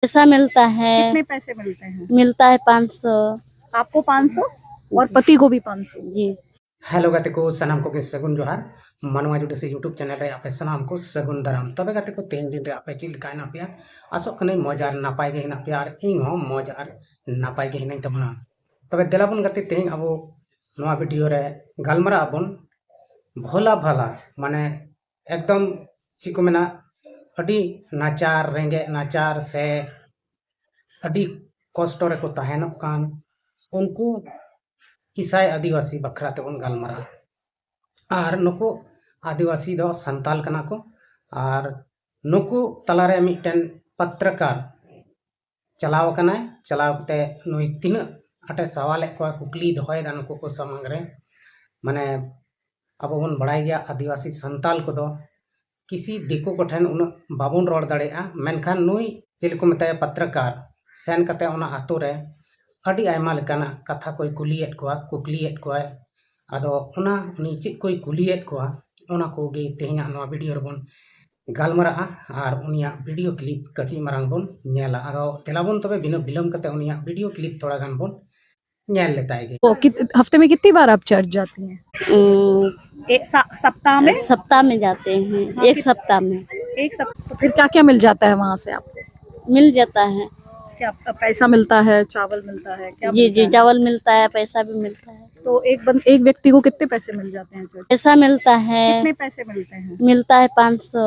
पैसा मिलता है। कितने पैसे मिलते हैं? मिलता है 500। आपको 500 और पति को भी 500? जी। हेलो गाते को सनाम को सगुन जोहार मानवा जुड़े से यूट्यूब चैनल रे आपे सनाम को सगुन दाराम तबे गाते को 3 दिन रे आपे चिल का ना पे आसो कने मजार नापाय गे हिना प्यार इन हो मजार नापाय गे हिना तबना तबे देलाबन गाते तेन अब नवा वीडियो रे गालमरा अबन भोला भला माने एकदम चिको मेना अडी नाचार रेंगे नाचार से अडी कष्ट रे को तहनक कान उनको ईसाई आदिवासी बखरा तेबन गालमरा और नुकु आदिवासी दो संताल कना को और नुकु तलारे मिटन पत्रकार चलाव कनाय चलावते नुई तीन अटे सवाल को कुकली दोहय दा नुकु को समंग रे माने अब बन बड़ाई गया आदिवासी संताल को दो किसी दिकु को ठन उन बाबुन रोड दाड़ेआ मेनखान नुई जेल को मताय पत्रकार सेन कते ओना आतो रे अडी आयमा लेकाना कथा कोई कुलियत कोआ कुकलियत कोआ आदो उना उनी चित कोई कुलियत कोआ उना को गे तेहना नवा वीडियो रबन गालमरा और उनिया वीडियो क्लिप कटी मारंग बन नेला आदो तेलाबन तबे बिना बिलम कते उनिया वीडियो क्लिप थोड़ा गान बन नेल लेताय गे। तो हफ्ते में कितनी बार आप चर्च जाती हैं? एक सप्ताह में? सप्ताह में जाते हैं। हाँ, एक सप्ताह में। एक सप्ताह। तो फिर क्या क्या मिल जाता है वहाँ से आपको? मिल जाता है। क्या पैसा मिलता है, चावल मिलता है, क्या जी मिलता जी है? चावल मिलता है, पैसा भी मिलता है। तो एक व्यक्ति को कितने पैसे मिल जाते हैं चर्च? पैसा मिलता है। कितने पैसे मिलते हैं? मिलता है 500।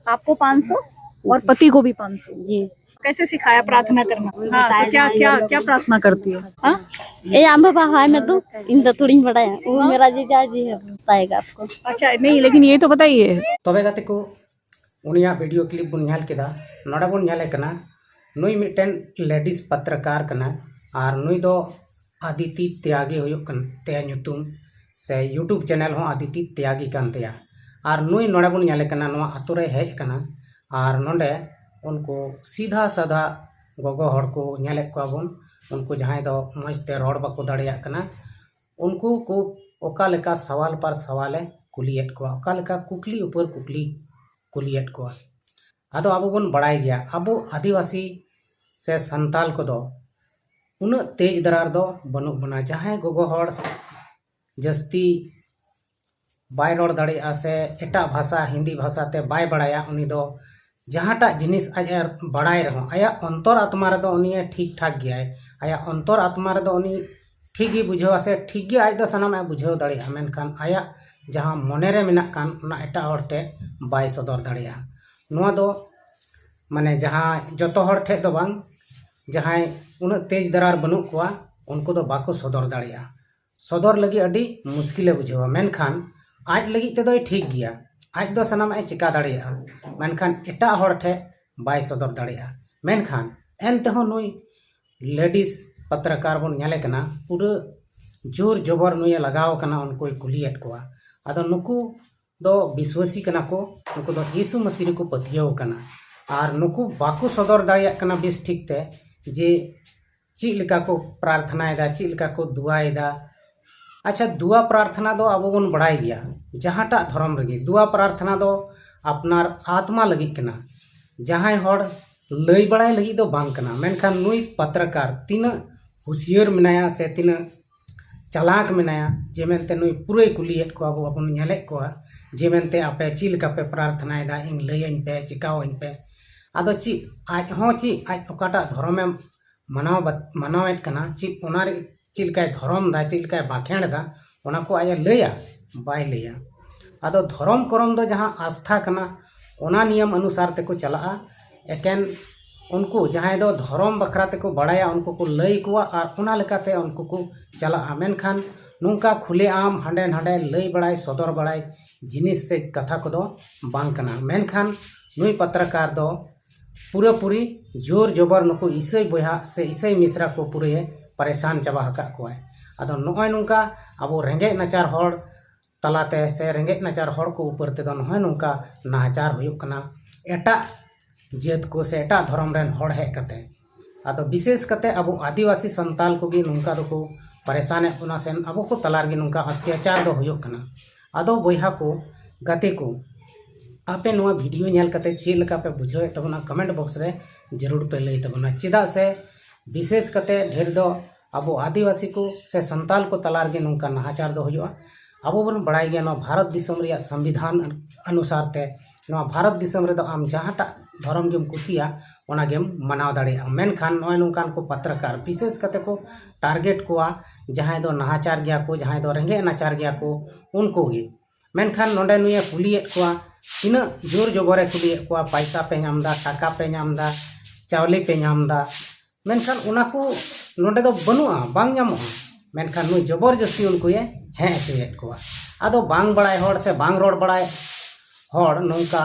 आपको 500 और पति को भी 500? जी। कैसे सिखाया प्रार्थना करना? हाँ, तो क्या क्या क्या प्रार्थना करती हो? हाँ, ए आम बाबा हाय मैं तो इन थोड़ी बड़ा है वो मेरा जीजा जी है बताएगा आपको। अच्छा नहीं, लेकिन ये तो बताइए। तबे गाते को उनिया वीडियो क्लिप बन ᱧᱮᱞ केदा नोडा बन ᱧᱮᱞ कना नुई मिटन लेडीज पत्रकार कना और नुई दो आदिति त्यागी हुयुक कन ते ᱧᱩᱛᱩᱢ से यूट्यूब चैनल हो आदिति त्यागी कान तेया और नुई नोडा बन ᱧᱮᱞ कना नोआ आतु रे हेज कना और नोंडे उनको सीधा साधा गोगो हड़ को ᱧᱮᱞ को बन उनको जहां दो मजते रोड बाको दाड़िया कना उनको को ओका लेका सवाल पर सवाले कुलियत को ओका लेका कुकली ऊपर कुकली कुलियत को आदो अब बन बड़ाई गया अब आदिवासी से संताल को दो उन तेज दरार दो बनु बना जहां गोगो हड़ जस्ती बाय रोड दाड़िया से एटा भाषा हिंदी भाषा ते बाय बड़ाया उनी दो जहाँटा जिनिस आज बड़ाई रहो आया अंतर आत्मा रे दो उनी ठीक ठाक गया आया अंतर आत्मा रे दो उनी ठीक ही बुझावा से ठीक गे आज दो सनाम बुझाव दाड़िया मेनखान आया जहाँ मने रे मेना कान उना एटा हड़ते बाय सदर दाड़िया नुआ दो माने जहाँ जतो हड़ ठे दो बांग जहाँ उन तेज दरार बनु कोआ उनको दो बाको सदर दाड़िया सदर लगी अडी मुश्किले बुझावा मेनखान आज लगी ते दो ठीक गया आज दो सनाम चिका दाड़िया मेनखान एटा हड़ ठे बाय सदर दाड़िया मेनखान एनते हो नुई लेडीज पत्रकार बन ᱧᱮᱞᱮ कना पूरा जोर जबर नुई लगाव कना उनको कुलियत कोआ आदो नुकु दो विश्वासी कना को नुकु दो यीशु मसीह को पतियाव कना और नुकु बाको सदर दाड़िया कना बेस ठीक ते जे ची लेका को प्रार्थना एदा ची लेका को दुआ एदा। अच्छा दुआ प्रार्थना दो अब बन बड़ाई गया जहाँटा धर्म रगे दुआ प्रार्थना दो अपनार आत्मा लगी कना जहाँ हड़ लई बड़ाई लगी दो बांग कना मेनखान नुई पत्रकार तीन हुशियर मेनाया से तीन चलाक मेनाया जे मेनते नुई पूरे कुलियत को अब अपन ᱧᱮᱞ को जे मेनते आपे ची लेका पे प्रार्थना एदा इन लईन पे चिकावइन पे आदो ची आज हो ची आज ओकाटा धर्म मनावेत कना ची ओना रे ची लेका धर्म दा ची लेका बाखेण दा ओना को आया लैया बाय लैया आदो धर्म करम दो जहाँ आस्था कना ओना नियम अनुसार ते को चला एकेन उनको जहाँ दो धर्म बखरा ते को बड़ाया उनको को लई कोआ और ओना लेकाते उनको को चला मेनखान नुका खुले आम हांडे हांडे लई बड़ाई सदर बड़ाई जिनिस से कथा को दो बांग कना मेनखान नुई पत्रकार दो पूरा पूरी जोर जबर नुको ईसई बोहा से ईसई मिश्रा को पूरे परेशान चाबा हका कोय आदो नोय नुका अब रेंगे नाचार हड़ तलाते से रेंगे नाचार हड़ को ऊपर ते दो नोय नुका नाचार हुयुक कना एटा जेत को से एटा धर्म रेन हड़ हे कते आदो विशेष कते अब आदिवासी संताल को गी नुका दो को परेशान उना सेन अब को तलार गी नुका अत्याचार दो हुयुक कना आदो बोहा को गते को आपे नोआ वीडियो नेल कते चेक लका पे बुझावे तबना कमेंट बॉक्स रे जरूर पे लई तबना चेदा से विशेष कते ढेर दो अब आदिवासी को से संताल को तलार गे नोंका नाहाचार दो हुआ अब बन बड़ाई गया नो भारत दिसम रिया संविधान अनुसार ते नो भारत दिसम रे दो आम जहाटा धर्म गेम कुसिया ओना गेम मनाव दाड़िया मेनखान नोय नोंकान को पत्रकार विशेष कते को टारगेट कोआ जहां दो नाहाचार गया को जहां दो रेंगे नाचार गया को उनको गे मेनखान नोंडे नुया कुलियत कोआ तीना जोर जबरे कुलियत कोआ पैसा पे नामदा टाका पे नामदा चावले पे नामदा मेनखान उना को नोंडे दो बनुआ बांग नामोआ मेनखान नु जबरदस्ती उनको ये हें हचयत कोआ आदो बांग बड़ाय होड़ से बांग रोड बड़ाय होड़ नोंका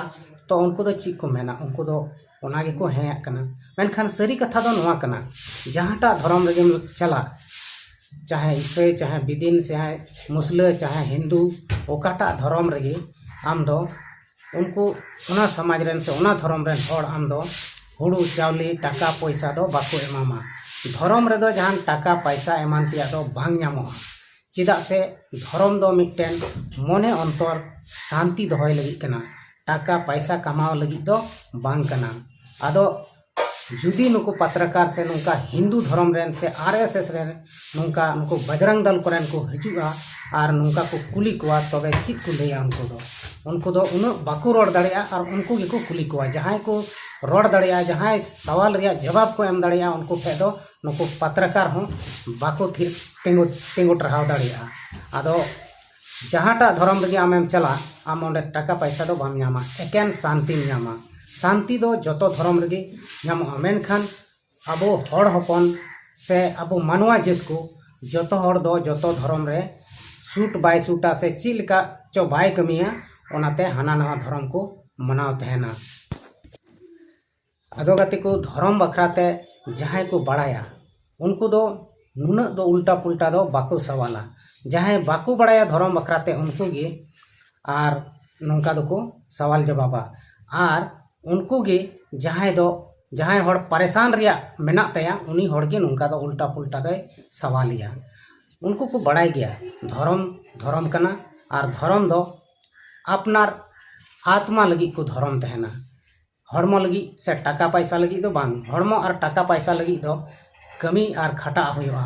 तो उनको दो ची को मेना उनको दो ओना गे को हें कना मेनखान सरी कथा दो नोआ कना जहांटा धर्म रेगेम चला चाहे ईसाई चाहे बिदिन चाहे मुस्लिम चाहे हिंदू ओकाटा धर्म रेगे आम दो उनको उना समाज रेन से उना धर्म रेन होड़ आम दो हुड़ू चावली टाका पैसा दो बाको एमामा धर्म रे दो जहां टाका पैसा एमान तिया दो बांग नामोआ चेदा से धर्म दो मिटन मने अंतर शांति दोहय लगी कना टाका पैसा कमाव लगी दो बांग कना आदो जुदी नुको पत्रकार से नुका हिंदू धर्म रेन से आरएसएस रेन नुका नुको बजरंग दल कोरेन को हजुआ और नुका को कुली कोआ तबे चिक को लेया उनको दो उन बाको रोड दाड़िया और उनको गे को कुली कोआ जहां को रोड दाड़िया जहां सवाल रिया जवाब को एम दाड़िया उनको फे दो नुको पत्रकार हो बाको थिर तेंगो टरहाव दाड़िया आदो जहांटा धर्म रे आमेम चला आम ओंडे टाका पैसा दो बाम नामा एकेन शांति नामा शांति दो जतो धर्म रे नामोआ मेनखान अबो हड़ हपन से अबो मानवा जेत को जतो हड़ दो जतो धर्म रे सूट बाय सूटा से चिलका चो बाय कमिया ओनाते हाना नवा धर्म को मनाव तहना आदो गति को धर्म बखराते जहां को बड़ाया उनको दो नुना दो उल्टा पुल्टा दो बाको सवाला जहां बाको बड़ाया धर्म बखराते उनको गे आर नौका दो को सवाल जवाबा आर उनको गे जहां हड़ परेशान रिया मेना तया उनी हड़ गे नौका दो उल्टा पुल्टा दो सवालिया उनको को बड़ाई गया धर्म धर्म कना और धर्म दो अपनार आत्मा लगी को धर्म तहना हड़मो लगी से टाका पैसा लगी दो बांग हड़मो और टाका पैसा लगी दो कमी और खटा हुआ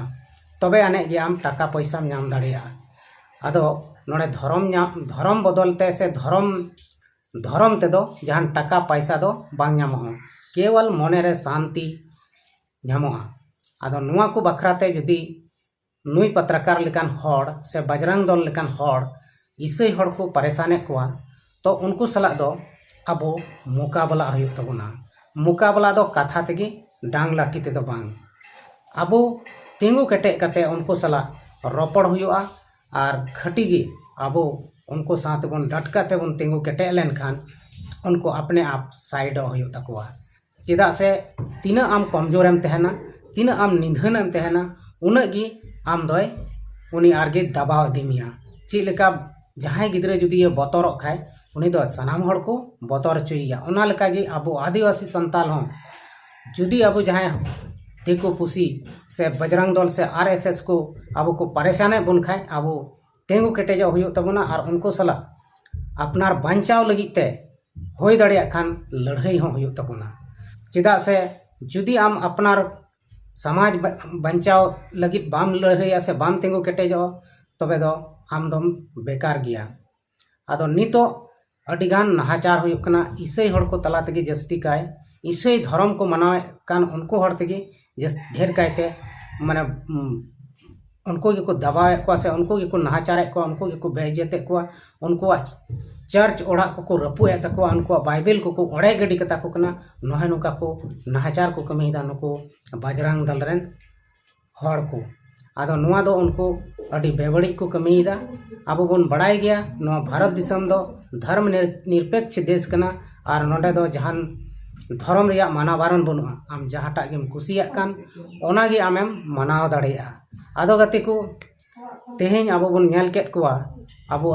तबे आने गे आम टाका पैसा नाम दाड़िया आदो नोडे धर्म बदलते से धर्म ते दो जहां टाका पैसा दो बांग नामोआ केवल मने रे शांति नामोआ आदो नुआ को बखराते जदी नुई पत्रकार लेकान हड़ से बजरंग दल लेकान हड़ ईसाई हड़ को परेशाने कोआ तो उनको सला दो अबो मुकाबला हुयुग तबना मुकाबला दो कथा तेगे डांग लाठी ते दो बांग अबो तेंगु केटे कते उनको सला रोपड़ हुयुआ और खटी गे अबो उनको साथ बन डटका ते बन तेंगु केटे लेन खान उनको अपने आप साइड हुयुग तकवा चेदा से तीना आम कमजोरेम तहना तीना आम निधनम तहना उना गी आम दोय उनी आरगे दबाव दिमिया ची लेका जहां गिद्रे जुदी ये बतरक खाय उनी दो सनाम हड़ को बतर चुइया उना लेका गे अबो आदिवासी संताल हो जुदी अबो जहां देखो पुसी से बजरंग दल से आरएसएस को अबो को परेशाने बुन खाय अबो तेंगु केटेज हुयुग तबना और उनको सला अपनार बंचाव लगिते होय दाड़िया खान लड़ाई हो हुयुग तबना चेदा से जुदी आम अपनार समाज बंचाव लगित बाम लड़ाईया से बाम तेंगु केटेजो तबे दो आम दम बेकार गया आदो नितो अडिगान नाहाचार हुयुग कना ईसाई हड़ को तला तेगे जस्ती काय ईसाई धर्म को मनावे कान उनको हड़ तेगे ढेर कायते माने उनको को दबावे को से उनको को नाहाचारे को उनको को बेइज्जते को उनको चर्च ओड़ा को रपुए तको उनको बाइबल को ओड़े गडी कता को कना नोहे नुका को नाहाचार को कमीदा नुको बजरंग दल रेन हड़ को आदो नुआ दो उनको अड़ी बेबड़ी को कमीदा अब बन बड़ाई गया नुआ भारत दिसम दो धर्म निरपेक्ष देश कना और नोडे दो जहां धर्म रिया माना बारन बनुआ आम जहाटा गेम कुसिया कान ओना गे आमेम मनाव दाड़िया आदो गति को तेहें अब बन नेल केट कोआ अब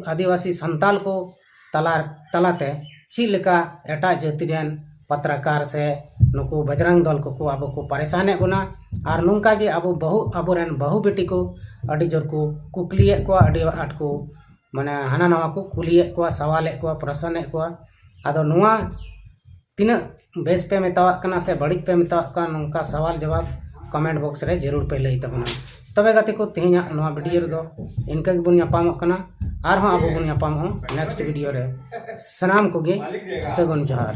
आदिवासी संताल को तलाते चिलेका एटा जाति रेन पत्रकार से नुको बजरंग दल को अब को परेशाने बना और नौका गे अब अबोरेन बहु बेटी को अड़ी जोर को कुकलिए को अड़ी आट को माने हाना नवा को कुलिए को सवाले को प्रश्ने को आदो नुआ तीना बेस पे मेतावाक कना से बड़ी पे मेतावाक कना नोंका सवाल जवाब कमेंट बॉक्स रे जरूर पे लई तबना तबे गाते को तेहना नोआ वीडियो रे दो इनका गे बुन यापामोग कना आर हां आबो बुन यापामो नेक्स्ट वीडियो रे सनाम को गे सगुन जोहार।